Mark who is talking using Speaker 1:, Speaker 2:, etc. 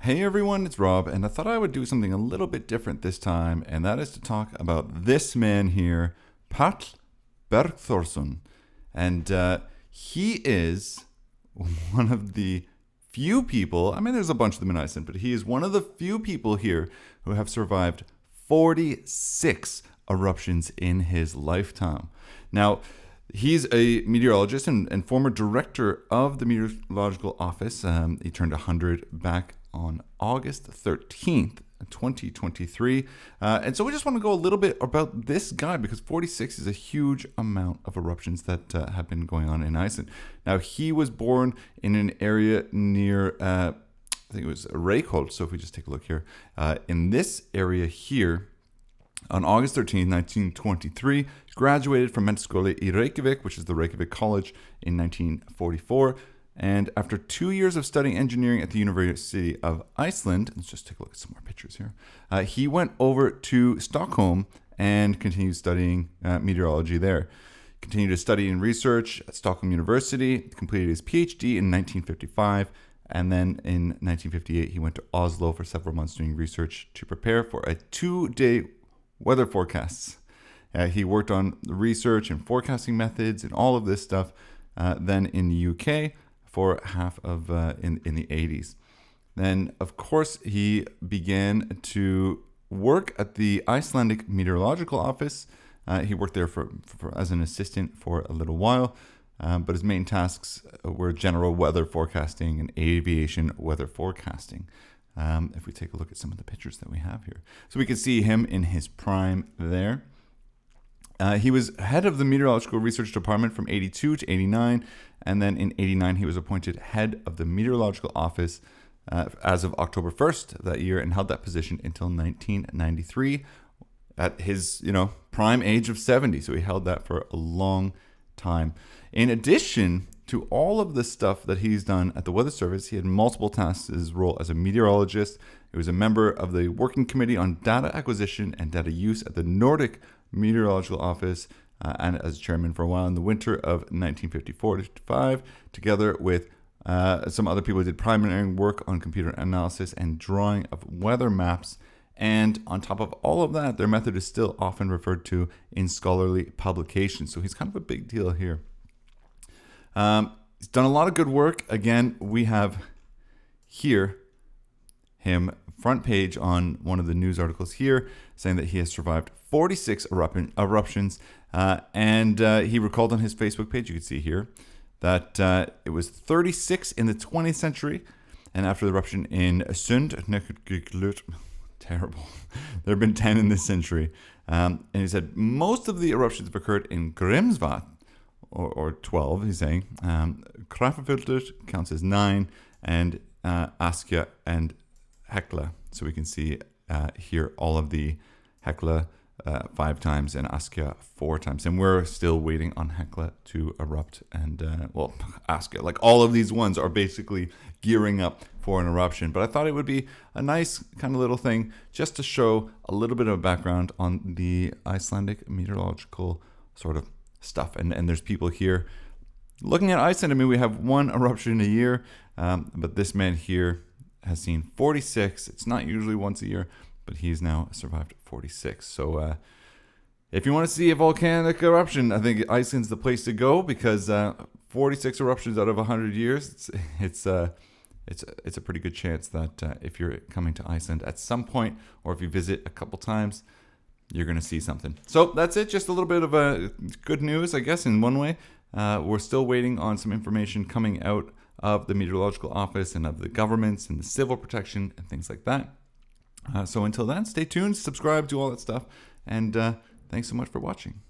Speaker 1: Hey everyone, it's Rob, and I thought I would do something a little bit different this time, and that is to talk about this man here, Pat Bergþórsson. And he is one of the few people, there's a bunch of them in Iceland, but he is one of the few people here who have survived 46 eruptions in his lifetime. Now, he's a meteorologist and former director of the Meteorological Office. He turned 100 back on August 13th, 2023. And so we just want to go a little bit about this guy because 46 is a huge amount of eruptions that have been going on in Iceland. Now, he was born in an area near, I think it was Reykholt. So if we just take a look here, in this area here, on August 13th, 1923, he graduated from Menntaskóli í Reykjavík, which is the Reykjavik College, in 1944. And after 2 years of studying engineering at the University of Iceland, let's just take a look at some more pictures here, he went over to Stockholm and continued studying meteorology there. Continued to study and research at Stockholm University, completed his PhD in 1955, and then in 1958 he went to Oslo for several months doing research to prepare for a 2-day weather forecasts. He worked on research and forecasting methods and all of this stuff then in the UK for half of in the 80s. Then, of course, he began to work at the Icelandic Meteorological Office. He worked there for as an assistant for a little while, but his main tasks were general weather forecasting and aviation weather forecasting. If we take a look at some of the pictures that we have here. So we can see him in his prime there. He was head of the Meteorological Research Department from 82 to 89, and then in 89 he was appointed head of the Meteorological Office as of October 1st that year, and held that position until 1993 at his prime age of 70. So he held that for a long time. In addition to all of the stuff that he's done at the Weather Service, he had multiple tasks in his role as a meteorologist. He was a member of the Working Committee on Data Acquisition and Data Use at the Nordic Meteorological Office, and as chairman for a while in the winter of 1954-55, together with some other people who did pioneering work on computer analysis and drawing of weather maps. And on top of all of that, their method is still often referred to in scholarly publications. So he's kind of a big deal here. He's done a lot of good work. Again, we have here him front page on one of the news articles here saying that he has survived 46 eruptions. And he recalled on his Facebook page, you can see here, that it was 36 in the 20th century. And after the eruption in Sund, terrible, there have been 10 in this century. And he said most of the eruptions have occurred in Grimsvatn, or 12, he's saying. Krafafilter counts as 9, and Askja and Hekla. So we can see here all of the Hekla 5 times and Askja 4 times. And we're still waiting on Hekla to erupt. And, Askja, like all of these ones are basically gearing up for an eruption. But I thought it would be a nice kind of little thing just to show a little bit of a background on the Icelandic meteorological sort of stuff. And there's people here looking at Iceland. We have one eruption a year, but this man here has seen 46. It's not usually once a year, but he's now survived 46. So if you want to see a volcanic eruption, I think Iceland's the place to go, because 46 eruptions out of 100 years, it's a pretty good chance that if you're coming to Iceland at some point, or if you visit a couple times, you're going to see something. So that's it. Just a little bit of good news, I guess, in one way. We're still waiting on some information coming out of the Meteorological Office and of the governments and the civil protection and things like that. So until then, stay tuned, subscribe, do all that stuff. And thanks so much for watching.